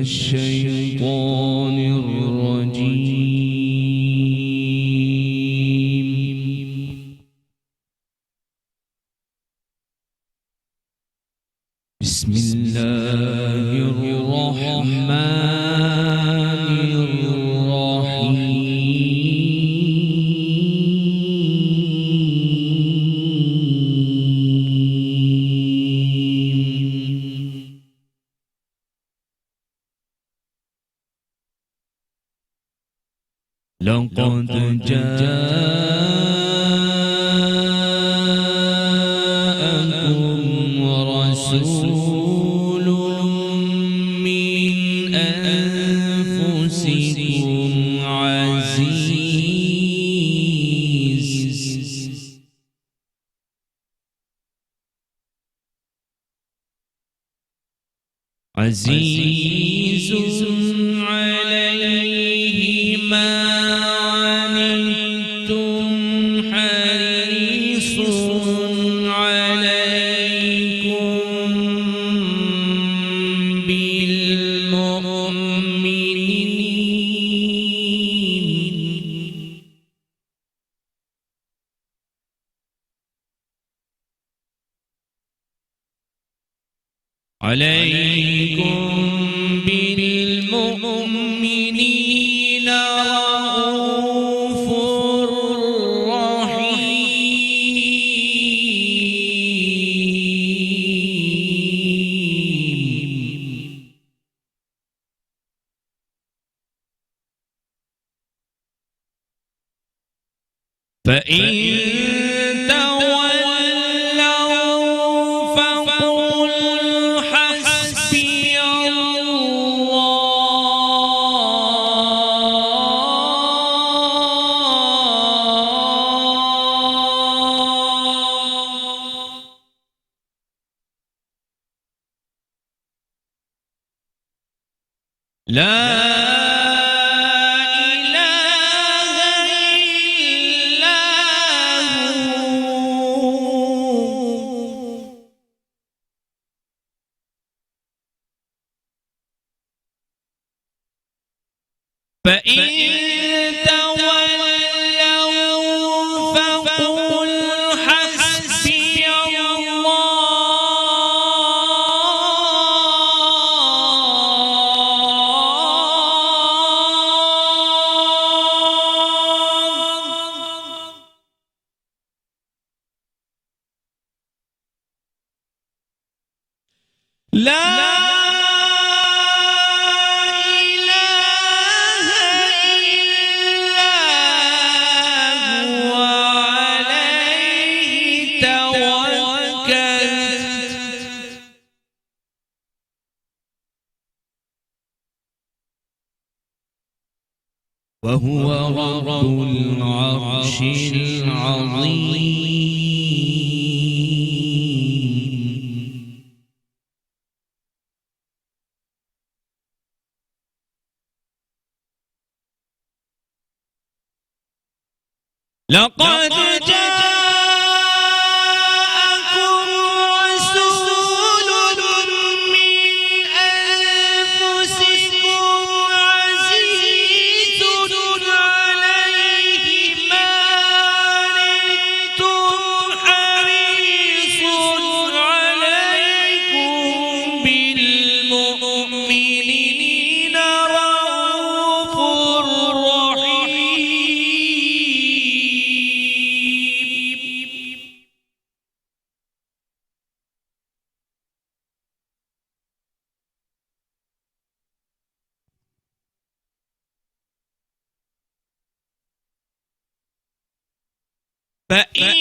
الشيطان الرجيم. بسم الله الرحمن الرحيم. لقد جاءكم رسول من أنفسكم عزيز عليه ما عنتم حريص عليكم بالمؤمنين بالمؤمنين رؤوف رحيم. فإن لا إله إلا هو فإن تولوا فقل حسبي لا إله إلا هو عليه توكلت وهو رب العرش العظيم. لقد جاءكم رسول من أنفسكم عزيز عليه ما عنتم حريص عليكم بالمؤمنين رؤوف رحيم. فإن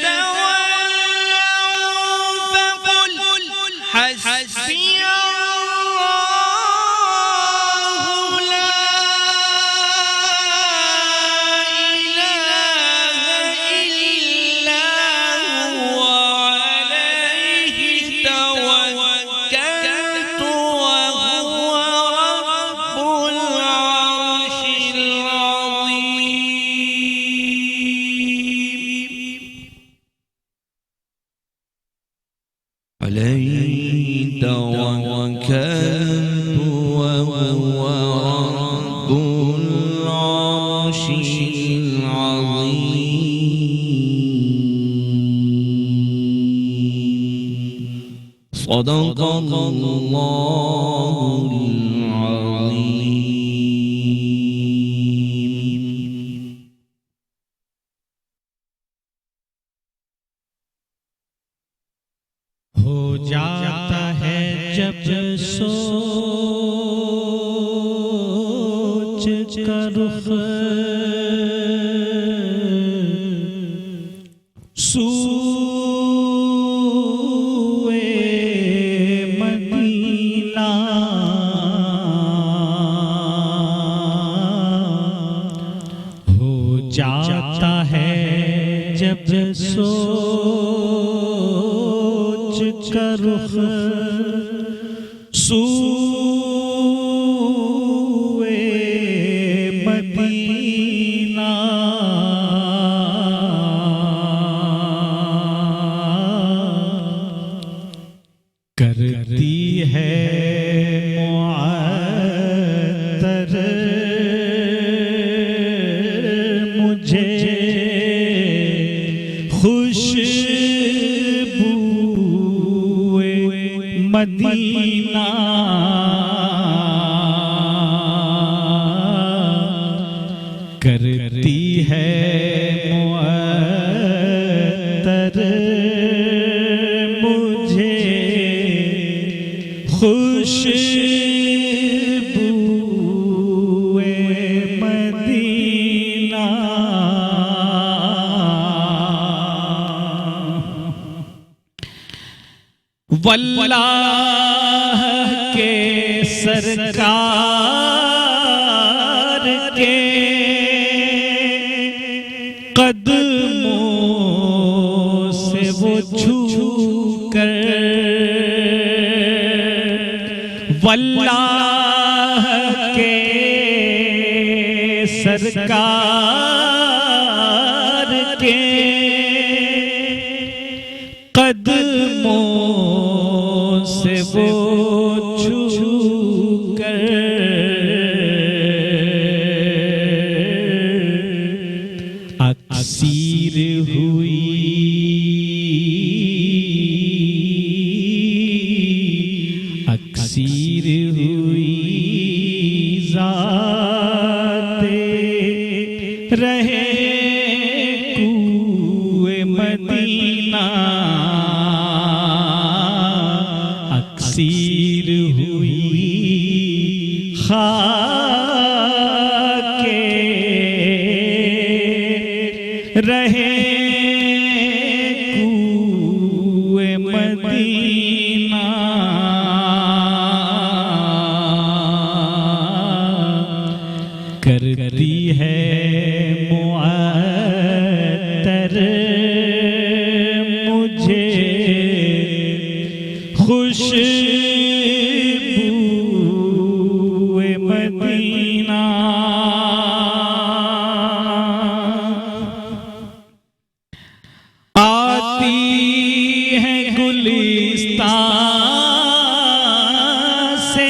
تولوا فقل حسبي الله لا إله إلا هو عليه توكلت وهو رب العرش العظيم. عليه توكلت العظيم صدق الله العظيم. ہو جاتا ہے جب سوچ کا رخ سوئے مدینہ، ہو جاتا ہے جب سوچ کا رخ سوئے مدینہ، کرتی ہے معطر مجھے خوشبوئے مدینہ، کرتی ہے معطر مجھے خوشبوئے مدینہ، واللہ کے سرکار کے قدموں سے وہ چھو کر، واللہ کے سرکار کے قدموں سے وہ چھو کر اسیر ہوئی، اسیر ہوئی ذات رہے کوئے مدینہ، اسیر ہوئی خاک رہے کوئے مدینہ، کرتی ہے معطر مجھے خوشبوئے مدینہ، آتی ہے گلستان سے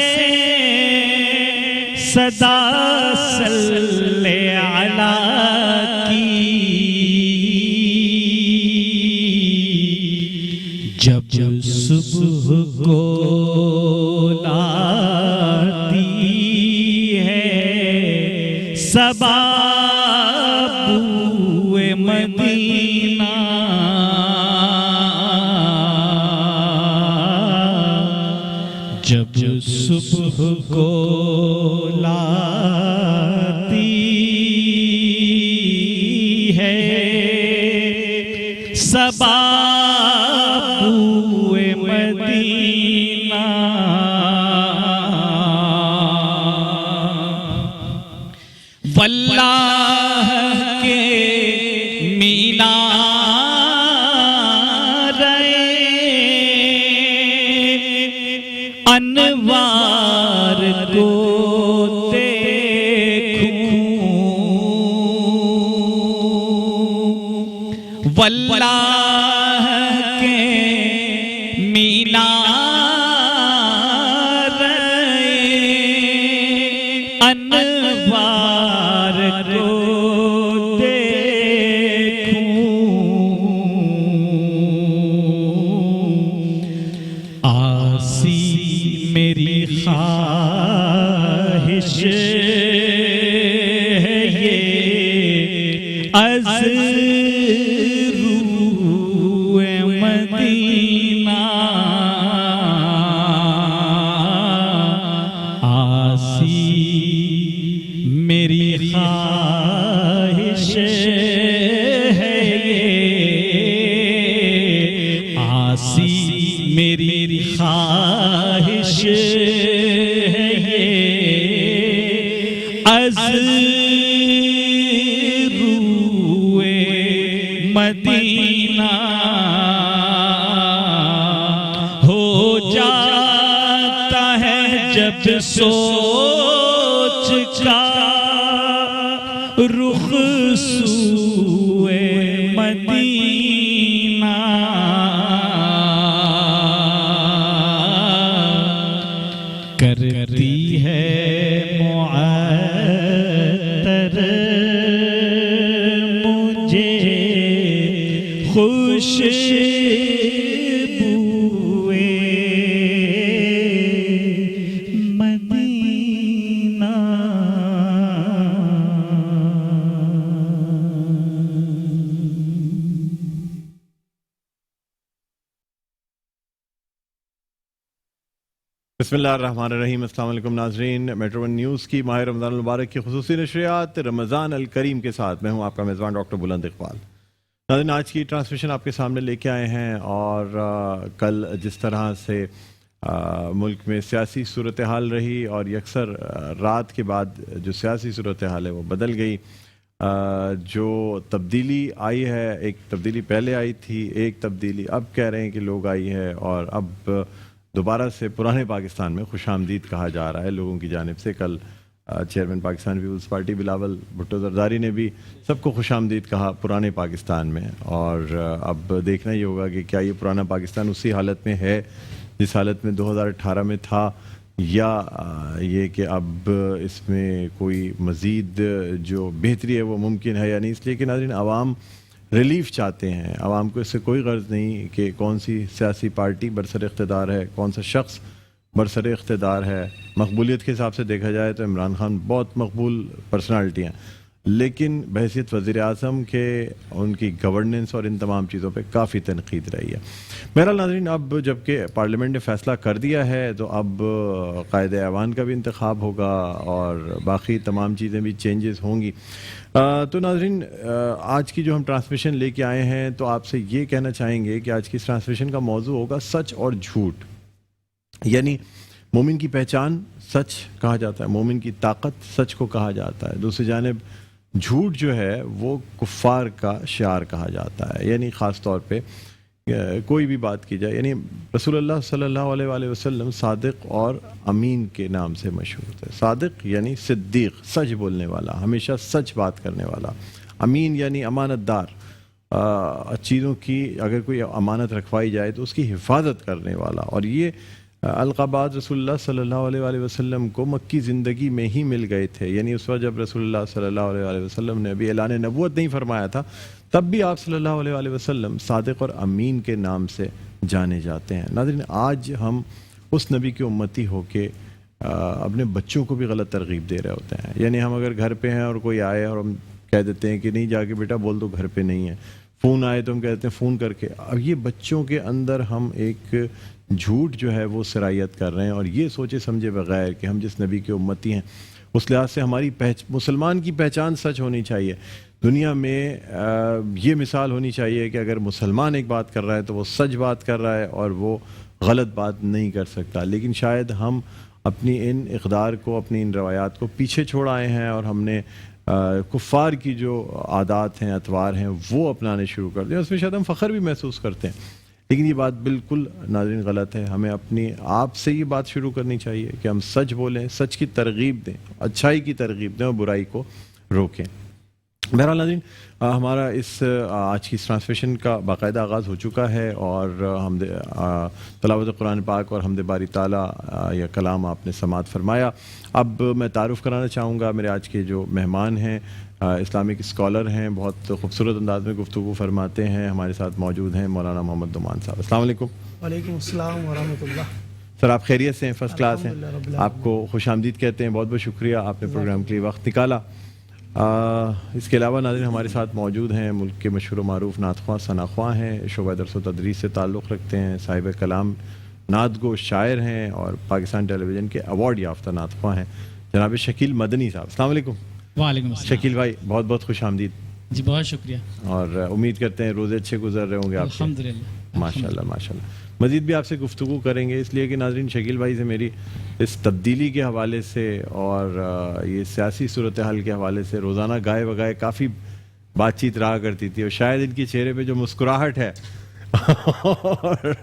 صدا صلی علی کی، جب صبح کو لاتی ہے صبا بوئے مدینہ، جب صبح کو لاتی ہے صبا بوئے مدینہ، واللہ کے مینار انوار کو دیکھوں، واللہ کے مینار انوار کو میری خواہش ہے یہ از روئے مدینہ آسی میری خواہش ہے یہ آسی میری خواہش از روئے مدینہ ہو جاتا ہے جب سوچ کا رخ سوئے مدینہ کرتی ہے معطر مجھے خوشبوئے مدینہ بسم اللہ الرحمن الرحیم۔ السلام علیکم ناظرین، میٹرو ون نیوز کی ماہ رمضان المبارک کی خصوصی نشریات رمضان الکریم کے ساتھ میں ہوں آپ کا میزبان ڈاکٹر بلند اقبال۔ ناظرین، آج کی ٹرانسمیشن آپ کے سامنے لے کے آئے ہیں، اور کل جس طرح سے ملک میں سیاسی صورتحال رہی اور یکسر رات کے بعد جو سیاسی صورتحال ہے وہ بدل گئی، جو تبدیلی آئی ہے، ایک تبدیلی پہلے آئی تھی، ایک تبدیلی اب کہہ رہے ہیں کہ لوگ آئی ہے، اور اب دوبارہ سے پرانے پاکستان میں خوش آمدید کہا جا رہا ہے لوگوں کی جانب سے۔ کل چیئرمین پاکستان پیپلز پارٹی بلاول بھٹو زرداری نے بھی سب کو خوش آمدید کہا پرانے پاکستان میں، اور اب دیکھنا یہ ہوگا کہ کیا یہ پرانا پاکستان اسی حالت میں ہے جس حالت میں 2018 میں تھا، یا یہ کہ اب اس میں کوئی مزید جو بہتری ہے وہ ممکن ہے یا نہیں۔ اس لیے کہ ناظرین، عوام ریلیف چاہتے ہیں، عوام کو اس سے کوئی غرض نہیں کہ کون سی سیاسی پارٹی برسر اقتدار ہے، کون سا شخص برسر اقتدار ہے۔ مقبولیت کے حساب سے دیکھا جائے تو عمران خان بہت مقبول پرسنالٹی ہیں، لیکن بحیثیت وزیر اعظم کے ان کی گورننس اور ان تمام چیزوں پہ کافی تنقید رہی ہے۔ بہرحال ناظرین، اب جب کہ پارلیمنٹ نے فیصلہ کر دیا ہے تو اب قائد ایوان کا بھی انتخاب ہوگا اور باقی تمام چیزیں بھی چینجز ہوں گی۔ تو ناظرین، آج کی جو ہم ٹرانسمیشن لے کے آئے ہیں تو آپ سے یہ کہنا چاہیں گے کہ آج کی اس ٹرانسمیشن کا موضوع ہوگا سچ اور جھوٹ، یعنی مومن کی پہچان سچ کہا جاتا ہے، مومن کی طاقت سچ کو کہا جاتا ہے، دوسری جانب جھوٹ جو ہے وہ کفار کا شعار کہا جاتا ہے، یعنی خاص طور پہ کوئی بھی بات کی جائے، یعنی رسول اللہ صلی اللہ علیہ وآلہ وسلم صادق اور امین کے نام سے مشہور تھے۔ صادق یعنی صدیق، سچ بولنے والا، ہمیشہ سچ بات کرنے والا۔ امین یعنی امانت دار، چیزوں کی اگر کوئی امانت رکھوائی جائے تو اس کی حفاظت کرنے والا۔ اور یہ القابات رسول اللہ صلی اللہ علیہ وآلہ وسلم کو مکی زندگی میں ہی مل گئے تھے، یعنی اس وقت جب رسول اللہ صلی اللہ علیہ وآلہ وسلم نے ابھی اعلان نبوت نہیں فرمایا تھا، تب بھی آپ صلی اللہ علیہ وآلہ وسلم صادق اور امین کے نام سے جانے جاتے ہیں۔ ناظرین، آج ہم اس نبی کے امتی ہو کے اپنے بچوں کو بھی غلط ترغیب دے رہے ہوتے ہیں، یعنی ہم اگر گھر پہ ہیں اور کوئی آئے اور ہم کہہ دیتے ہیں کہ نہیں جا کے بیٹا بول دو گھر پہ نہیں ہے، فون آئے تو ہم کہتے ہیں فون کر کے۔ اب یہ بچوں کے اندر ہم ایک جھوٹ جو ہے وہ سرایت کر رہے ہیں، اور یہ سوچے سمجھے بغیر کہ ہم جس نبی کے امتی ہیں اس لحاظ سے ہماری مسلمان کی پہچان سچ ہونی چاہیے۔ دنیا میں یہ مثال ہونی چاہیے کہ اگر مسلمان ایک بات کر رہا ہے تو وہ سچ بات کر رہا ہے اور وہ غلط بات نہیں کر سکتا، لیکن شاید ہم اپنی ان اقدار کو، اپنی ان روایات کو پیچھے چھوڑ آئے ہیں، اور ہم نے کفار کی جو عادات ہیں، اطوار ہیں، وہ اپنانے شروع کر دیں، اس میں شاید ہم فخر بھی محسوس کرتے ہیں، لیکن یہ بات بالکل ناظرین غلط ہے۔ ہمیں اپنی آپ سے یہ بات شروع کرنی چاہیے کہ ہم سچ بولیں، سچ کی ترغیب دیں، اچھائی کی ترغیب دیں اور برائی کو روکیں۔ بہرحال ناظرین، ہمارا اس آج کی ٹرانسمیشن کا باقاعدہ آغاز ہو چکا ہے، اور تلاوت قرآن پاک اور حمد باری تعالیٰ یا کلام آپ نے سماعت فرمایا۔ اب میں تعارف کرانا چاہوں گا میرے آج کے جو مہمان ہیں، اسلامک اسکالر ہیں, بہت خوبصورت انداز میں گفتگو فرماتے ہیں. ہمارے ساتھ موجود ہیں مولانا محمد نعمان صاحب. السلام علیکم. وعلیکم السلام ورحمۃ اللہ. سر آپ خیریت سے ہیں؟ فرسٹ کلاس ہیں. الحمدللہ رب العالمین. آپ کو خوش آمدید کہتے ہیں. بہت بہت شکریہ, آپ نے پروگرام کے لیے وقت نکالا. اس کے علاوہ ناظرین ہمارے ساتھ موجود ہیں ملک کے مشہور و معروف نعت خواں ثنا خواں ہیں, شعبہ درس و تدریس سے تعلق رکھتے ہیں, صاحب کلام نعت گو شاعر ہیں اور پاکستان ٹیلی ویژن کے ایوارڈ یافتہ نعت خواں ہیں جناب شکیل مدنی صاحب. السلام علیکم. وعلیکم السلام. شکیل بھائی بہت بہت خوش آمدید. جی بہت شکریہ. اور امید کرتے ہیں روزے اچھے گزر رہے ہوں گے آپ کے. الحمدللہ. ماشاء اللہ ماشاء اللہ. مزید بھی آپ سے گفتگو کریں گے, اس لیے کہ ناظرین شکیل بھائی سے میری اس تبدیلی کے حوالے سے اور یہ سیاسی صورتحال کے حوالے سے روزانہ گائے بگائے کافی بات چیت رہا کرتی تھی, اور شاید ان کے چہرے پہ جو مسکراہٹ ہے اور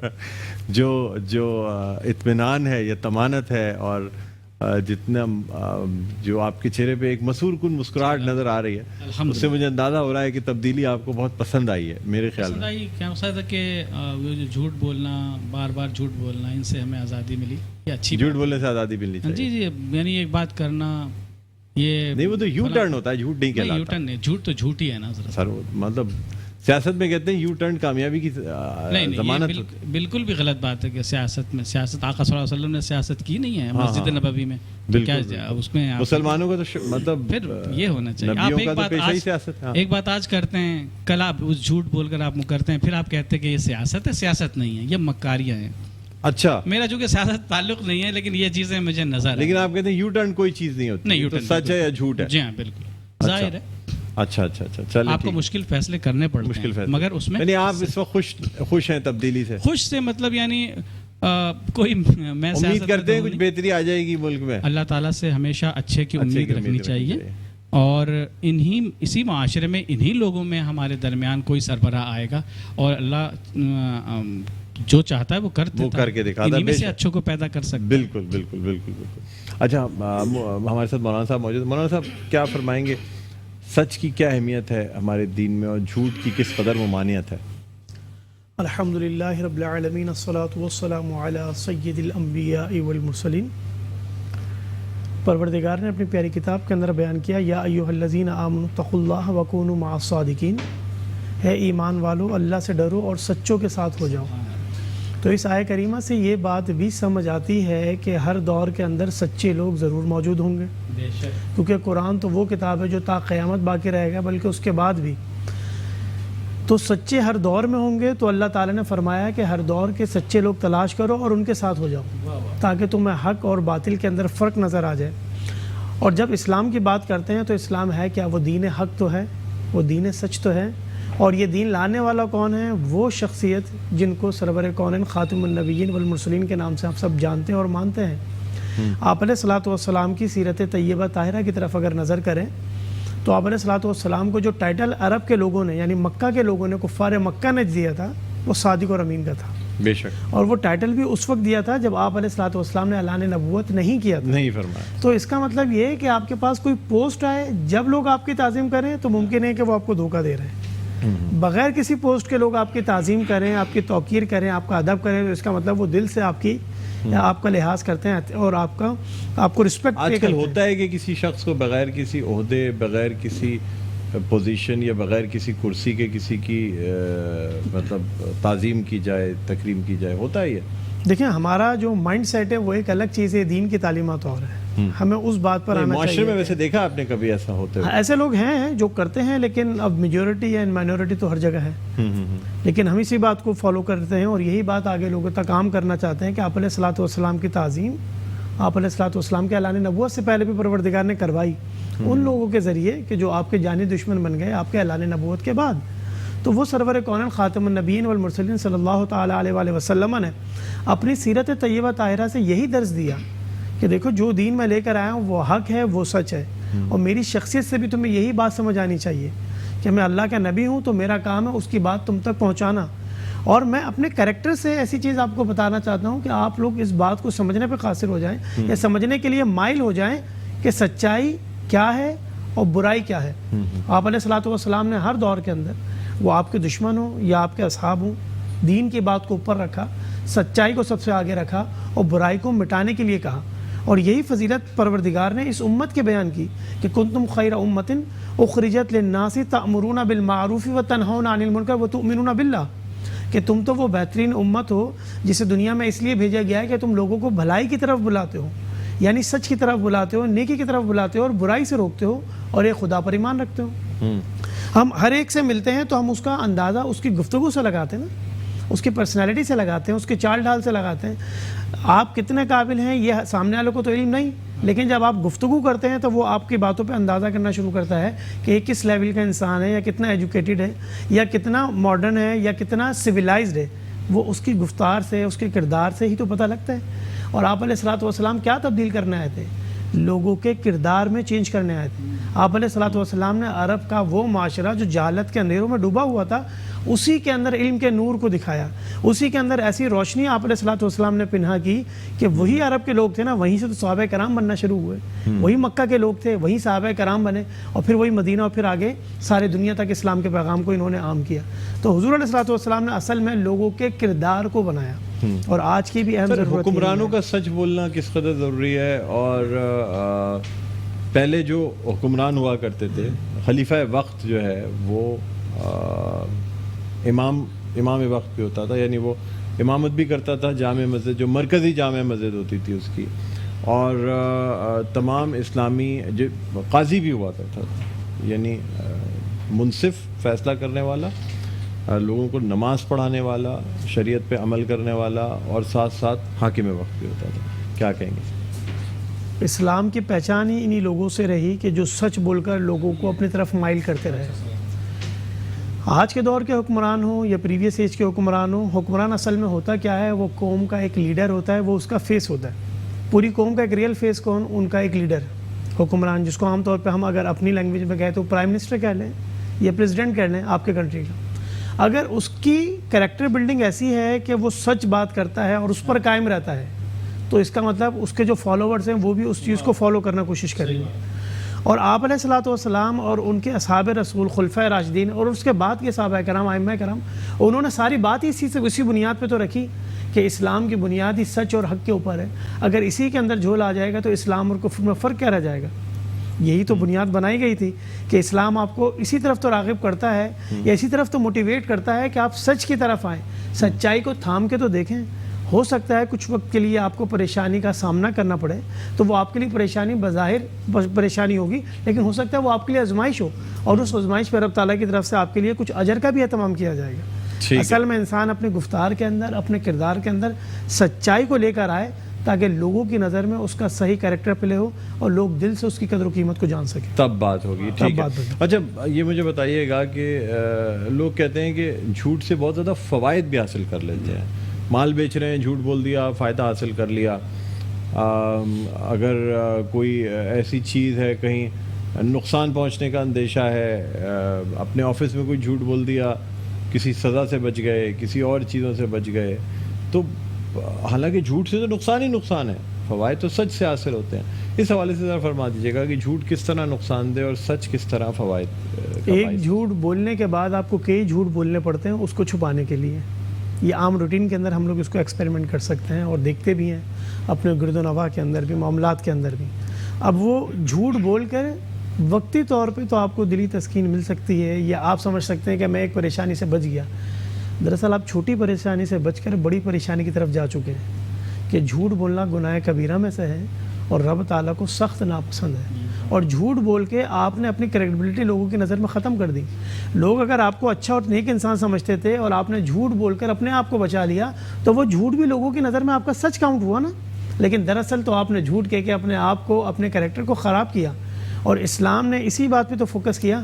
جو اطمینان ہے یا طمانت ہے اور جتنا جو آپ کے چہرے پہ ایک مسرور کن مسکراہٹ نظر آ رہی ہے, اس سے مجھے اندازہ ہو رہا ہے کہ تبدیلی آپ کو بہت پسند آئی ہے میرے خیال میں. کیا مسئلہ تھا کہ وہ جو جھوٹ بولنا, بار بار جھوٹ بولنا, ان سے ہمیں آزادی ملی. یہ اچھی جھوٹ بولنے سے آزادی ملنی چاہیے. جی جی, یعنی ایک بات کرنا یہ نہیں, وہ تو یو ٹرن ہوتا ہے, جھوٹ نہیں کہلاتا. یو ٹرن نہیں, جھوٹ تو جھوٹ ہی ہے نا سر. مطلب سیاست میں کہتے ہیں یو ٹرن کامیابی کی ضمانت. بالکل بھی غلط بات ہے کہ سیاست میں, سیاست آقا صلی اللہ علیہ وسلم نے سیاست کی نہیں ہے مسجد نبوی میں. اس میں مسلمانوں کا تو مطلب پھر یہ ہونا چاہیے. آپ ایک بات آج کرتے ہیں, کل آپ اس جھوٹ بول کر آپ کرتے ہیں, پھر آپ کہتے ہیں کہ یہ سیاست ہے. سیاست نہیں ہے, یہ مکاریاں ہیں. اچھا, میرا چونکہ سیاست تعلق نہیں ہے, لیکن یہ چیزیں مجھے نظر. لیکن آپ کہتے ہیں یو ٹرن کوئی چیز نہیں ہوتی. نہیں, یو ٹرن سچ ہے یا جھوٹ ہے. جی ہاں بالکل ظاہر ہے. اچھا اچھا اچھا, چلیے آپ کو مشکل فیصلے کرنے پڑتے ہیں, مگر اس میں یعنی آپ اس وقت خوش ہیں تبدیلی سے. خوش سے مطلب یعنی کوئی میں امید کرتے ہیں کچھ بہتری آ جائے گی ملک میں. اللہ تعالیٰ سے ہمیشہ اچھے کی امید رکھنی چاہیے, اور اسی معاشرے میں انہی لوگوں میں ہمارے درمیان کوئی سربراہ آئے گا, اور اللہ جو چاہتا ہے وہ کر کے دکھاتا ہے. انہی میں سے اچھوں کو پیدا کر سکتا ہے. بالکل بالکل بالکل بالکل. اچھا, ہمارے ساتھ مولانا صاحب موجود ہیں. مولانا صاحب کیا فرمائیں گے, سچ کی کیا اہمیت ہے ہمارے دین میں, اور جھوٹ کی کس قدر ممانعت ہے؟ الحمدللہ رب العالمین, الصلاۃ والسلام علی سید الانبیاء والمرسلین. پروردگار نے اپنی پیاری کتاب کے اندر بیان کیا, یا ایھا الذین آمنوا اتقوا اللہ وکونوا مع الصادقین. ہے ایمان والو, اللہ سے ڈرو اور سچوں کے ساتھ ہو جاؤ. تو اس آیہ کریمہ سے یہ بات بھی سمجھ آتی ہے کہ ہر دور کے اندر سچے لوگ ضرور موجود ہوں گے, کیونکہ قرآن تو وہ کتاب ہے جو تا قیامت باقی رہے گا, بلکہ اس کے بعد بھی. تو سچے ہر دور میں ہوں گے, تو اللہ تعالیٰ نے فرمایا کہ ہر دور کے سچے لوگ تلاش کرو اور ان کے ساتھ ہو جاؤ, تاکہ تمہیں حق اور باطل کے اندر فرق نظر آ جائے. اور جب اسلام کی بات کرتے ہیں تو اسلام ہے کیا؟ وہ دین حق تو ہے, وہ دین سچ تو ہے. اور یہ دین لانے والا کون ہے؟ وہ شخصیت جن کو سرور کونین خاتم النبیین والمرسلین کے نام سے آپ سب جانتے ہیں اور مانتے ہیں. آپ علیہ الصلوۃ والسلام کی سیرت طیبہ طاہرہ کی طرف اگر نظر کریں تو آپ علیہ الصلوۃ والسلام کو جو ٹائٹل عرب کے لوگوں نے, یعنی مکہ کے لوگوں نے, کفار مکہ نے دیا تھا, وہ صادق اور امین کا تھا. بے شک. اور وہ ٹائٹل بھی اس وقت دیا تھا جب آپ علیہ الصلوۃ والسلام نے اعلان نبوت نہیں کیا تھا, نہیں فرمایا. تو اس کا مطلب یہ ہے کہ آپ کے پاس کوئی پوسٹ آئے, جب لوگ آپ کی تعظیم کریں تو ممکن ہے کہ وہ آپ کو دھوکہ دے رہے ہیں. بغیر کسی پوسٹ کے لوگ آپ کی تعظیم کریں, آپ کی توقیر کریں, آپ کا ادب کریں, تو اس کا مطلب وہ دل سے آپ کا لحاظ کرتے ہیں اور آپ کو رسپیکٹ. آج کل ہوتا ہے کہ کسی شخص کو بغیر کسی عہدے, بغیر کسی پوزیشن یا بغیر کسی کرسی کے کسی کی مطلب تعظیم کی جائے, تکریم کی جائے, ہوتا ہے یہ. دیکھیں, ہمارا جو مائنڈ سیٹ ہے وہ ایک الگ چیز ہے, دین کی تعلیمات اور ہے. ہمیں اس بات پر آنا چاہیے. معاشرے میں ویسے دیکھا آپ نے کبھی ایسا ہوتے ہوئے؟ ایسے لوگ ہیں جو کرتے ہیں, لیکن اب میجورٹی یا مائنورٹی تو ہر جگہ ہے. لیکن ہم اسی بات کو فالو کرتے ہیں اور یہی بات آگے لوگوں تک عام کرنا چاہتے ہیں کہ آپ علیہ الصلوۃ والسلام کی تعظیم آپ علیہ الصلوۃ والسلام کے اعلان نبوت سے پہلے بھی پروردگار نے کروائی ان لوگوں کے ذریعے کہ جو آپ کے جانی دشمن بن گئے آپ کے اعلان نبوت کے بعد. تو وہ سرور کونین خاتم النبیین والمرسلین صلی اللہ تعالیٰ علیہ وآلہ وسلم نے اپنی سیرت طیبہ طاہرہ سے یہی درس دیا کہ دیکھو, جو دین میں لے کر آیا ہوں وہ حق ہے, وہ سچ ہے, اور میری شخصیت سے بھی تمہیں یہی بات سمجھ آنی چاہیے کہ میں اللہ کا نبی ہوں, تو میرا کام ہے اس کی بات تم تک پہنچانا. اور میں اپنے کریکٹر سے ایسی چیز آپ کو بتانا چاہتا ہوں کہ آپ لوگ اس بات کو سمجھنے پہ قاصر ہو جائیں, یا سمجھنے کے لیے مائل ہو جائیں کہ سچائی کیا ہے اور برائی کیا ہے. آپ علیہ الصلوۃ والسلام نے ہر دور کے اندر, وہ آپ کے دشمن ہوں یا آپ کے اصحاب ہوں, دین کی بات کو اوپر رکھا, سچائی کو سب سے آگے رکھا اور برائی کو مٹانے کے لیے کہا. اور یہی فضیلت پروردگار نے اس امت کے بیان کی کہ کنتم خیر امت اخرجت للناس تأمرون بالمعروف وتنہون عن المنکر وتؤمنون باللہ، کہ تم تو وہ بہترین امت ہو جسے دنیا میں اس لیے بھیجا گیا ہے کہ تم لوگوں کو بھلائی کی طرف بلاتے ہو، یعنی سچ کی طرف بلاتے ہو، نیکی کی طرف بلاتے ہو اور برائی سے روکتے ہو اور ایک خدا پر ایمان رکھتے ہو۔ ہم ہر ایک سے ملتے ہیں تو ہم اس کا اندازہ اس کی گفتگو سے لگاتے ہیں نا، اس کی پرسنالٹی سے لگاتے ہیں، اس کے چال ڈھال سے لگاتے ہیں۔ آپ کتنے قابل ہیں یہ سامنے والے کو تو علم نہیں، لیکن جب آپ گفتگو کرتے ہیں تو وہ آپ کی باتوں پہ اندازہ کرنا شروع کرتا ہے کہ یہ کس لیول کا انسان ہے، یا کتنا ایجوکیٹڈ ہے، یا کتنا ماڈرن ہے، یا کتنا سویلائزڈ ہے۔ وہ اس کی گفتار سے، اس کے کردار سے ہی تو پتہ لگتا ہے۔ اور آپ علیہ الصلوۃ والسلام کیا تبدیل کرنے آئے تھے؟ لوگوں کے کردار میں چینج کرنے آئے تھے۔ آپ علیہ الصلوۃ والسلام نے عرب کا وہ معاشرہ جو جہالت کے اندھیروں میں ڈوبا ہوا تھا، اسی کے اندر علم کے نور کو دکھایا، اسی کے اندر ایسی روشنی آپ علیہ الصلوۃ والسلام نے پنہا کی کہ وہی عرب کے لوگ تھے نا، وہیں سے تو صحابہ کرام بننا شروع ہوئے، وہی مکہ کے لوگ تھے، وہی صحابہ کرام بنے، اور پھر وہی مدینہ، اور پھر آگے سارے دنیا تک اسلام کے پیغام کو انہوں نے عام کیا۔ تو حضور علیہ الصلوۃ والسلام نے اصل میں لوگوں کے کردار کو بنایا، اور آج کی بھی اہم ضرورت ہے۔ حکمرانوں کا سچ بولنا کس قدر ضروری ہے؟ اور پہلے جو حکمران ہوا کرتے تھے، خلیفہ وقت جو ہے وہ امام وقت بھی ہوتا تھا، یعنی وہ امامت بھی کرتا تھا جامع مسجد، جو مرکزی جامع مسجد ہوتی تھی اس کی، اور تمام اسلامی قاضی بھی ہوا کرتا تھا، یعنی منصف، فیصلہ کرنے والا، لوگوں کو نماز پڑھانے والا، شریعت پہ عمل کرنے والا، اور ساتھ ساتھ حاکم وقت بھی ہوتا تھا۔ کیا کہیں گے؟ اسلام کی پہچان ہی انہی لوگوں سے رہی کہ جو سچ بول کر لوگوں کو اپنی طرف مائل کرتے رہے۔ آج کے دور کے حکمران ہوں یا پریویس ایج کے حکمران ہوں، حکمران اصل میں ہوتا کیا ہے؟ وہ قوم کا ایک لیڈر ہوتا ہے، وہ اس کا فیس ہوتا ہے۔ پوری قوم کا ایک ریئل فیس کون؟ ان کا ایک لیڈر، حکمران، جس کو عام طور پہ ہم اگر اپنی لینگویج میں کہیں تو پرائم منسٹر کہہ لیں یا پریزیڈنٹ کہہ لیں آپ کے کنٹری کا۔ اگر اس کی کریکٹر بلڈنگ ایسی ہے کہ وہ سچ بات کرتا ہے اور اس پر قائم رہتا ہے، تو اس کا مطلب اس کے جو فالوورز ہیں وہ بھی اس چیز کو فالو کرنا کوشش کریں گے۔ اور آپ علیہ الصلوۃ والسلام اور ان کے اصحاب رسول، خلفۂ راشدین، اور اس کے بعد کے صحابہ کرام، ائمہ کرام، انہوں نے ساری بات اسی بنیاد پہ تو رکھی کہ اسلام کی بنیاد ہی سچ اور حق کے اوپر ہے۔ اگر اسی کے اندر جھول آ جائے گا تو اسلام اور کفر میں فرق کیا رہ جائے گا؟ یہی تو بنیاد بنائی گئی تھی کہ اسلام آپ کو اسی طرف تو راغب کرتا ہے، یا اسی طرف تو موٹیویٹ کرتا ہے کہ آپ سچ کی طرف آئیں، سچائی کو تھام کے تو دیکھیں۔ ہو سکتا ہے کچھ وقت کے لیے آپ کو پریشانی کا سامنا کرنا پڑے، تو وہ آپ کے لیے پریشانی بظاہر پریشانی ہوگی، لیکن ہو سکتا ہے وہ آپ کے لیے آزمائش ہو، اور اس آزمائش پہ رب تعالیٰ کی طرف سے آپ کے لیے کچھ اجر کا بھی اہتمام کیا جائے گا۔ اصل میں انسان اپنے گفتار کے اندر، اپنے کردار کے اندر سچائی کو لے کر آئے، تاکہ لوگوں کی نظر میں اس کا صحیح کریکٹر پلے ہو اور لوگ دل سے اس کی قدر و قیمت کو جان سکیں، تب بات ہوگی۔ ٹھیک ہے۔ اچھا یہ مجھے بتائیے گا کہ لوگ کہتے ہیں کہ جھوٹ سے بہت زیادہ فوائد بھی حاصل کر لیتے ہیں، مال بیچ رہے ہیں، جھوٹ بول دیا، فائدہ حاصل کر لیا۔ اگر کوئی ایسی چیز ہے، کہیں نقصان پہنچنے کا اندیشہ ہے، اپنے آفس میں کوئی جھوٹ بول دیا، کسی سزا سے بچ گئے، کسی اور چیزوں سے بچ گئے، تو حالانکہ جھوٹ سے تو نقصان ہی نقصان ہے، فوائد تو سچ سے حاصل ہوتے ہیں۔ اس حوالے سے ذرا فرما دیجیے گا کہ جھوٹ کس طرح نقصان دہ اور سچ کس طرح فوائد۔ ایک جھوٹ بولنے کے بعد آپ کو کئی جھوٹ بولنے پڑتے ہیں اس کو چھپانے کے لیے۔ یہ عام روٹین کے اندر ہم لوگ اس کو ایکسپیریمنٹ کر سکتے ہیں اور دیکھتے بھی ہیں اپنے گرد و نواح کے اندر بھی، معاملات کے اندر بھی۔ اب وہ جھوٹ بول کر وقتی طور پہ تو آپ کو دلی تسکین مل سکتی ہے، یا آپ سمجھ سکتے ہیں کہ میں ایک پریشانی سے بچ گیا، دراصل آپ چھوٹی پریشانی سے بچ کر بڑی پریشانی کی طرف جا چکے ہیں، کہ جھوٹ بولنا گناہ کبیرہ میں سے ہے اور رب تعالیٰ کو سخت ناپسند ہے۔ اور جھوٹ بول کے آپ نے اپنی کریڈیبلٹی لوگوں کی نظر میں ختم کر دی۔ لوگ اگر آپ کو اچھا اور نیک انسان سمجھتے تھے اور آپ نے جھوٹ بول کر اپنے آپ کو بچا لیا، تو وہ جھوٹ بھی لوگوں کی نظر میں آپ کا سچ کاؤنٹ ہوا نا، لیکن دراصل تو آپ نے جھوٹ کہہ کے اپنے آپ کو، اپنے کریکٹر کو خراب کیا۔ اور اسلام نے اسی بات پہ تو فوکس کیا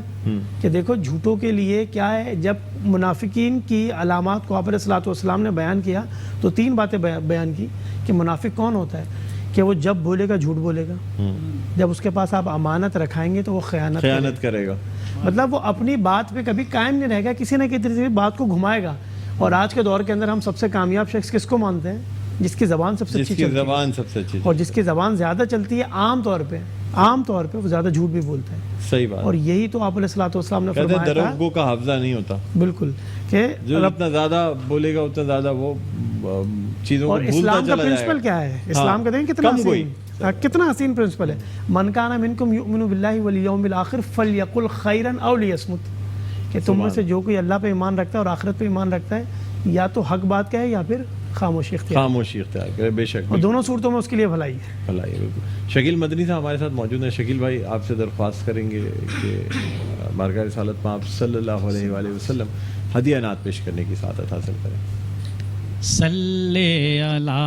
کہ دیکھو جھوٹوں کے لیے کیا ہے۔ جب منافقین کی علامات کو آپ علیہ الصلوۃ والسلام نے بیان کیا تو 3 باتیں بیان کی کہ منافق کون ہوتا ہے، کہ وہ جب بولے گا جھوٹ بولے گا، جب اس کے پاس آپ امانت رکھائیں گے تو وہ خیانت کرے گا، مطلب وہ اپنی بات پہ کبھی قائم نہیں رہے گا، کسی نہ کسی طریقے سے بات کو گھمائے گا۔ اور آج کے دور کے اندر ہم سب سے کامیاب شخص کس کو مانتے ہیں؟ جس کی زبان سب سے اچھی چلتی ہے، اور جس کی زبان زیادہ چلتی ہے عام طور پہ وہ زیادہ جھوٹ بھی بولتا ہے۔ صحیح بات۔ اور یہی تو آپ علیہ الصلوۃ والسلام نے فرمایا تھا، درگو کا حافظہ نہیں ہوتا، بالکل، کہ جو اتنا زیادہ بولے گا اتنا زیادہ وہ چیزوں کو اور بھولتا اسلام کا چلا جائے گا۔ پرنسپل کیا ہے؟ اسلام کا دیکھیں کتنا کتنا حسین پرنسپل ہے. من کان منکم یؤمن باللہ والیوم الآخر فلیقل خیرا او لیصمت, کہ تم میں سے جو کوئی اللہ پہ ایمان رکھتا ہے اور آخرت پہ ایمان رکھتا ہے یا تو حق بات کہے یا پھر خاموشی اختیار کرے. بے شک, اور دونوں صورتوں میں اس کے لیے بھلائی ہے. بھلائی ہے. بالکل. شکیل مدنی صاحب ہمارے ساتھ موجود ہیں. شکیل بھائی, آپ سے درخواست کریں گے کہ بارگاہ رسالت میں آپ صلی اللہ علیہ وآلہ وسلم ہدیہ نعت پیش کرنے کی سعادت حاصل کریں. صلی علی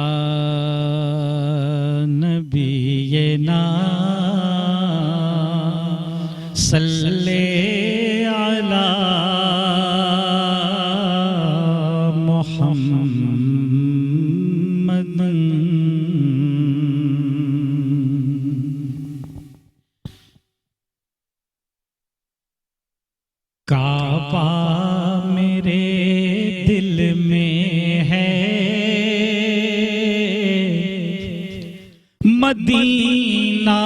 نبینا صلی علی محمد. کعبہ میرے دل میں ہے, مدینہ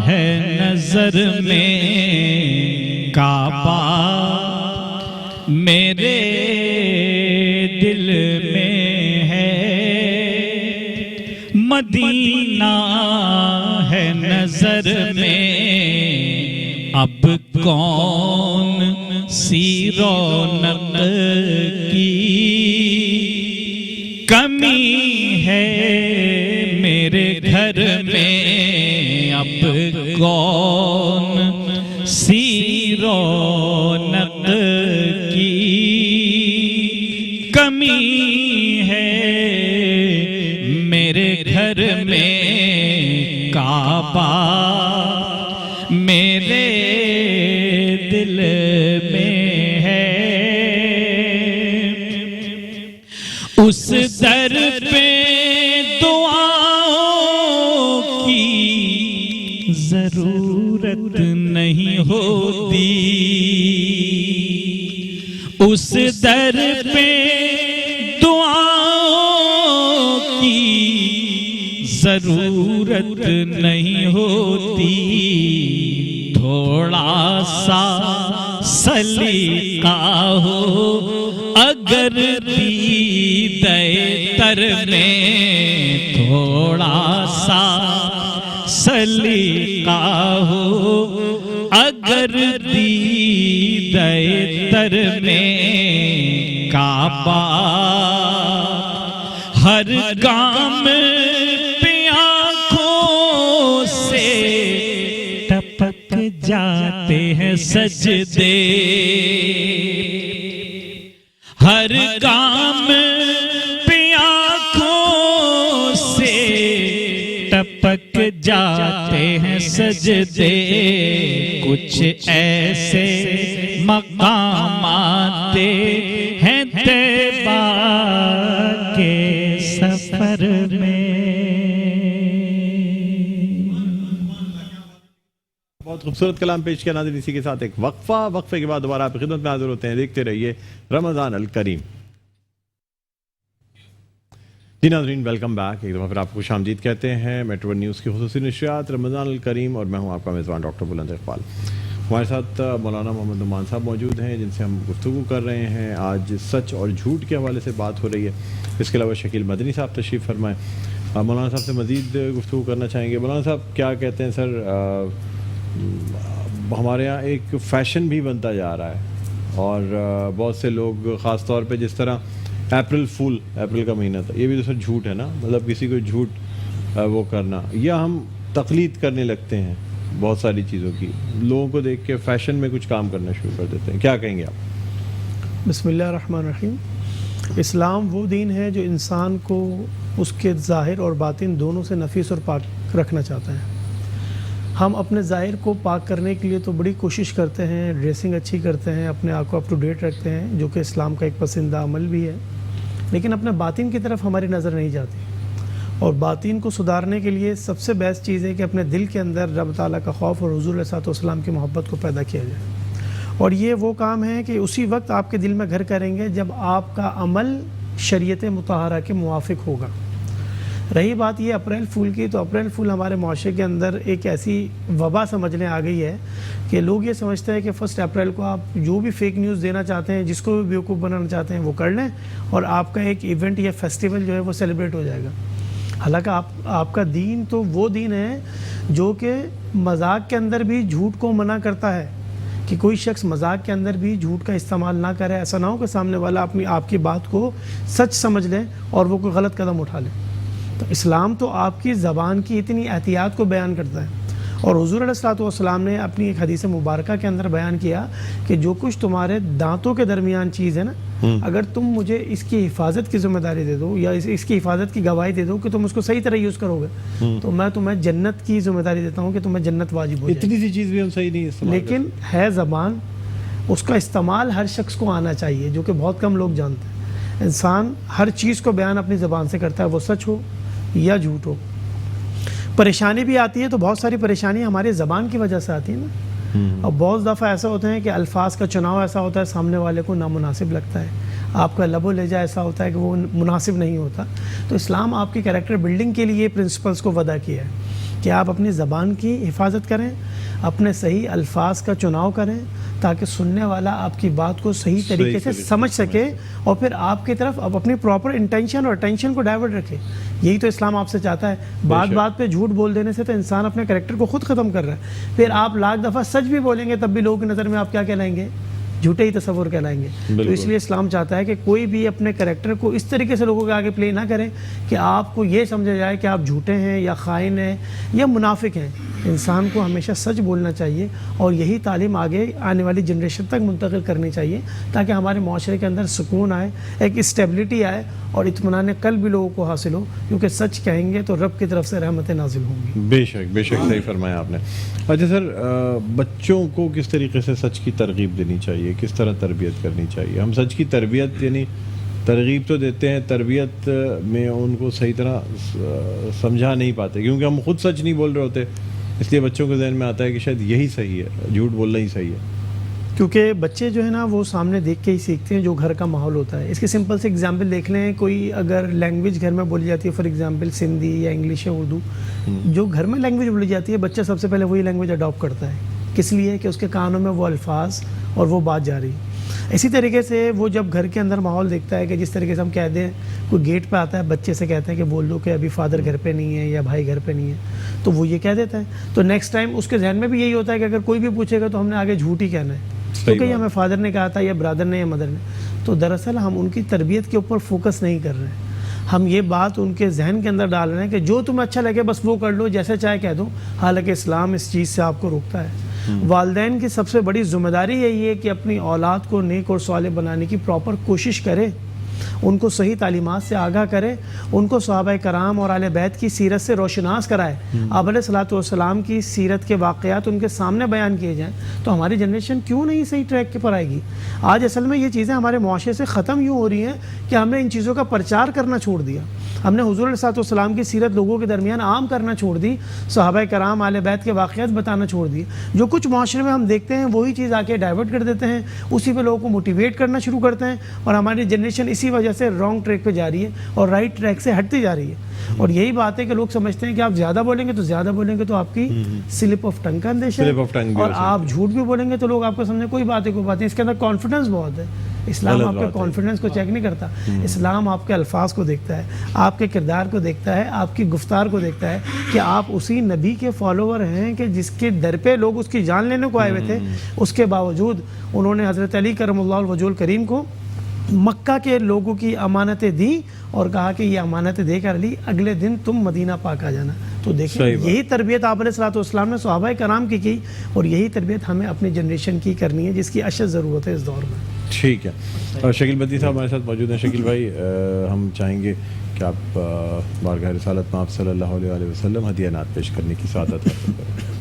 ہے نظر میں. کعبہ میرے دل میں ہے, مدینہ ہے نظر میں. اب کون سی رونق کی کمی ہے میرے گھر میں. اب کون سی رونق کی کمی ہے میرے گھر میں. کعبہ میرے دل میں ہے, اس در پہ دعاؤں کی ضرورت نہیں ہوتی. اس در پہ دعاؤں کی ضرورت نہیں ہوتی. تھوڑا سا سلیقہ ہو اگر دیدہ تر میں. تھوڑا سا سلیقہ ہو اگر دیدہ تر میں. کعبہ ہر گام پہ آنکھوں سے ٹپک جاتے ہیں سجدے. ہر گام پہ آنکھوں سے ٹپک جاتے ہیں سجدے. کچھ ایسے مقامات ہیں طیبہ کے سفر میں. بہت خوبصورت کلام پیش کیا ناظرین. اسی کے ساتھ ایک وقفے کے بعد دوبارہ آپ کی خدمت میں حاضر ہوتے ہیں. دیکھتے رہیے رمضان الکریم. جی ناظرین, ویلکم بیک. ایک دفعہ پھر آپ کو خوش آمدید کہتے ہیں میٹرو ون نیوز کی خصوصی نشریات رمضان الکریم, اور میں ہوں آپ کا میزبان ڈاکٹر بلند اقبال. ہمارے ساتھ مولانا محمد نعمان صاحب موجود ہیں جن سے ہم گفتگو کر رہے ہیں. آج سچ اور جھوٹ کے حوالے سے بات ہو رہی ہے. اس کے علاوہ شکیل مدنی صاحب تشریف فرمائیں. مولانا صاحب سے مزید گفتگو کرنا چاہیں گے. مولانا صاحب کیا کہتے ہیں سر, ہمارے یہاں ایک فیشن بھی بنتا جا رہا ہے اور بہت سے لوگ خاص طور پہ جس طرح اپریل کا مہینہ تھا, یہ بھی تو سر جھوٹ ہے نا, مطلب کسی کو جھوٹ وہ کرنا, یا ہم تقلید کرنے لگتے ہیں بہت ساری چیزوں کی, لوگوں کو دیکھ کے فیشن میں کچھ کام کرنا شروع کر دیتے ہیں. کیا کہیں گے آپ؟ بسم اللہ الرحمن الرحیم. اسلام وہ دین ہے جو انسان کو اس کے ظاہر اور باطن دونوں سے نفیس اور پاک رکھنا چاہتا ہے. ہم اپنے ظاہر کو پاک کرنے کے لیے تو بڑی کوشش کرتے ہیں, ڈریسنگ اچھی کرتے ہیں, اپنے آپ کو اپ ٹو ڈیٹ رکھتے ہیں, جو کہ اسلام کا ایک پسندیدہ عمل بھی ہے, لیکن اپنے باطن کی طرف ہماری نظر نہیں جاتی. اور باطن کو سدھارنے کے لیے سب سے بیسٹ چیز ہے کہ اپنے دل کے اندر رب تعالیٰ کا خوف اور حضور علیہ السلام کی محبت کو پیدا کیا جائے. اور یہ وہ کام ہے کہ اسی وقت آپ کے دل میں گھر کریں گے جب آپ کا عمل شریعت مطہرہ کے موافق ہوگا. رہی بات یہ اپریل فول کی, تو اپریل فول ہمارے معاشرے کے اندر ایک ایسی وبا سمجھنے آ گئی ہے کہ لوگ یہ سمجھتے ہیں کہ 1 اپریل کو آپ جو بھی فیک نیوز دینا چاہتے ہیں, جس کو بھی بیوقوف بنانا چاہتے ہیں وہ کر لیں, اور آپ کا ایک ایونٹ یا فیسٹیول جو ہے وہ سیلیبریٹ ہو جائے گا. حالانکہ آپ کا دین تو وہ دین ہے جو کہ مذاق کے اندر بھی جھوٹ کو منع کرتا ہے، کہ کوئی شخص مذاق کے اندر بھی جھوٹ کا استعمال نہ کرے، ایسا نہ ہو کہ سامنے والا آپ کی بات کو سچ سمجھ لے اور وہ کوئی غلط قدم اٹھا لے۔ تو اسلام تو آپ کی زبان کی اتنی احتیاط کو بیان کرتا ہے، اور حضور علیہ الصلوۃ والسلام نے اپنی ایک حدیث مبارکہ کے اندر بیان کیا کہ جو کچھ تمہارے دانتوں کے درمیان چیز ہے نا، اگر تم مجھے اس کی حفاظت کی ذمہ داری دے دو یا اس کی حفاظت کی گواہی دے دو کہ تم اس کو صحیح طرح یوز کرو گے، تو میں تمہیں جنت کی ذمہ داری دیتا ہوں کہ تمہیں جنت واجب ہو جائے۔ اتنی سی چیز بھی ہم صحیح نہیں استعمال لیکن ہے زبان، اس کا استعمال ہر شخص کو آنا چاہیے، جو کہ بہت کم لوگ جانتے ہیں۔ انسان ہر چیز کو بیان اپنی زبان سے کرتا ہے، وہ سچ ہو یا جھوٹ ہو۔ پریشانی بھی آتی ہے تو بہت ساری پریشانی ہماری زبان کی وجہ سے آتی ہے نا، اور بہت دفعہ ایسا ہوتا ہے کہ الفاظ کا چناؤ ایسا ہوتا ہے سامنے والے کو نامناسب لگتا ہے، آپ کا لب و لہجہ ایسا ہوتا ہے کہ وہ مناسب نہیں ہوتا۔ تو اسلام آپ کی کریکٹر بلڈنگ کے لیے پرنسپلز کو وضع کیا ہے کہ آپ اپنی زبان کی حفاظت کریں، اپنے صحیح الفاظ کا چناؤ کریں تاکہ سننے والا آپ کی بات کو صحیح طریقے سے سمجھ سکے اور پھر آپ کی طرف اب اپنی پراپر انٹینشن اور اٹینشن کو ڈائیورٹ رکھے۔ یہی تو اسلام آپ سے چاہتا ہے۔ بات بات پہ جھوٹ بول دینے سے تو انسان اپنے کریکٹر کو خود ختم کر رہا ہے، پھر آپ لاکھ دفعہ سچ بھی بولیں گے تب بھی لوگوں کی نظر میں آپ کیا کہلائیں گے؟ جھوٹے ہی تصور کہلائیں گے۔ تو اس لیے اسلام چاہتا ہے کہ کوئی بھی اپنے کریکٹر کو اس طریقے سے لوگوں کے آگے پلے نہ کرے کہ آپ کو یہ سمجھا جائے کہ آپ جھوٹے ہیں یا خائن ہیں یا منافق ہیں۔ انسان کو ہمیشہ سچ بولنا چاہیے اور یہی تعلیم آگے آنے والی جنریشن تک منتقل کرنی چاہیے تاکہ ہمارے معاشرے کے اندر سکون آئے، ایک اسٹیبلٹی آئے اور اطمینان قلب بھی لوگوں کو حاصل ہو، کیونکہ سچ کہیں گے تو رب کی طرف سے رحمتیں نازل ہوں گی۔ بے شک صحیح فرمایا آپ نے۔ اچھا سر، بچوں کو کس طریقے سے سچ کی ترغیب دینی چاہیے، کس طرح تربیت کرنی چاہیے؟ ہم سچ کی تربیت یعنی ترغیب تو دیتے ہیں، تربیت میں ان کو صحیح طرح سمجھا نہیں پاتے کیونکہ ہم خود سچ نہیں بول رہے ہوتے، اس لیے بچوں کے ذہن میں آتا ہے کہ شاید یہی صحیح ہے، جھوٹ بولنا ہی صحیح ہے۔ کیونکہ بچے جو ہے نا وہ سامنے دیکھ کے ہی سیکھتے ہیں جو گھر کا ماحول ہوتا ہے۔ اس کی سمپل سے اگزامپل دیکھ لیں، کوئی اگر لینگویج گھر میں بولی جاتی ہے، فار ایگزامپل سندھی یا انگلش یا اردو، جو گھر میں لینگویج بولی جاتی ہے بچہ سب سے پہلے وہی لینگویج اڈاپٹ کرتا ہے۔ کس لیے؟ کہ اس کے کانوں میں وہ الفاظ اور وہ بات جا رہی ہے۔ اسی طریقے سے وہ جب گھر کے اندر ماحول دیکھتا ہے کہ جس طریقے سے ہم کہہ دیں، کوئی گیٹ پہ آتا ہے بچے سے کہتے ہیں کہ بول دو کہ ابھی فادر گھر پہ نہیں ہے یا بھائی گھر پہ نہیں ہے، تو وہ یہ کہہ دیتا ہے، تو نیکسٹ ٹائم اس کے ذہن میں بھی یہی ہوتا ہے کہ اگر کوئی بھی پوچھے گا تو ہم نے آگے جھوٹ ہی کہنا ہے، کیونکہ یہ ہمیں فادر نے کہا تھا یا برادر نے یا مدر نے۔ تو دراصل ہم ان کی تربیت کے اوپر فوکس نہیں کر رہے ہیں، ہم یہ بات ان کے ذہن کے اندر ڈال رہے ہیں کہ جو تمہیں اچھا لگے بس وہ کر لو، جیسے چاہے کہہ دو، حالانکہ اسلام اس چیز سے آپ کو روکتا ہے۔ والدین کی سب سے بڑی ذمہ داری یہی ہے کہ اپنی اولاد کو نیک اور صالح بنانے کی پراپر کوشش کرے، ان کو صحیح تعلیمات سے آگاہ کرے، ان کو صحابہ کرام اور اہل بیت کی سیرت سے روشناس کرائے، آپ علیہ الصلوۃ والسلام کی سیرت کے واقعات ان کے سامنے بیان کیے جائیں، تو ہماری جنریشن کیوں نہیں صحیح ٹریک کے پر آئے گی؟ آج اصل میں یہ چیزیں ہمارے معاشرے سے ختم یوں ہو رہی ہیں کہ ہم نے ان چیزوں کا پرچار کرنا چھوڑ دیا، ہم نے حضور علیہ الصلوۃ والسلام کی سیرت لوگوں کے درمیان عام کرنا چھوڑ دی، صحابہ کرام اہل بیت کے واقعات بتانا چھوڑ دیے۔ جو کچھ معاشرے میں ہم دیکھتے ہیں وہی چیز آ کے ڈائیورٹ کر دیتے ہیں، اسی پہ لوگوں کو موٹیویٹ کرنا شروع کرتے ہیں، اور ہماری جنریشن اسی وجہ سے رانگ ٹریک پہ جا رہی ہے اور رائٹ ٹریک سے ہٹتی جا رہی ہے۔ اور یہی بات ہے کہ لوگ سمجھتے ہیں کہ آپ زیادہ بولیں گے تو آپ کی سلپ آف ٹنگ کا اندیشہ ہے، اور آپ جھوٹ بھی بولیں گے تو لوگ آپ کو سمجھیں کوئی بات ہے، اس کے اندر کانفیڈنس بہت ہے۔ اسلام آپ کے کانفیڈنس کو چیک نہیں کرتا، اسلام آپ کے الفاظ کو دیکھتا ہے، آپ کے کردار کو دیکھتا ہے، آپ کی گفتار کو دیکھتا ہے کہ آپ اسی نبی کے فالوور ہیں کہ جس کے در پہ لوگ اس کی جان لینے کو آئے ہوئے تھے، اس کے باوجود انہوں نے حضرت علی کرم اللہ الوجہ الکریم کو مکہ کے لوگوں کی امانتیں دی اور کہا کہ یہ امانتیں دے کر علی اگلے دن تم مدینہ پاک آ جانا۔ تو دیکھیں یہی تربیت آپ علیہ الصلوۃ والسلام نے صحابہ کرام کی اور یہی تربیت ہمیں اپنی جنریشن کی کرنی ہے، جس کی اشد ضرورت ہے اس دور میں۔ ٹھیک ہے، اور شکیل بدی صاحب ہمارے ساتھ موجود ہیں۔ شکیل بھائی، ہم چاہیں گے کہ آپ بارگاہ رسالت میں آپ صلی اللہ علیہ وسلم ہدیہ نعت پیش کرنے کی سعادت حاصل کریں۔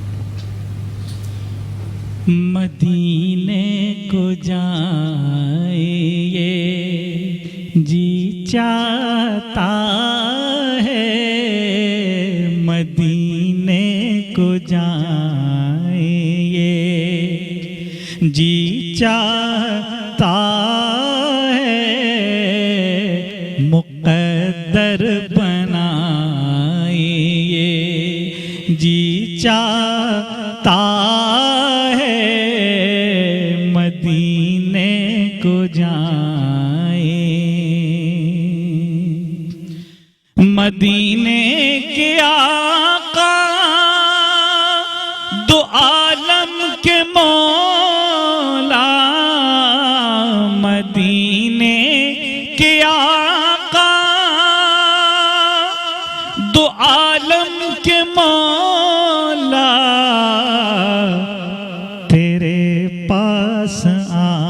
مدینے کو جائیں یہ جی چاہتا ہے، مدینے کو جائیں یہ جی چاہتا ہے، مقدر بنائیں یہ جی چاہتا ہے، مدینے کو جائیں، مدینے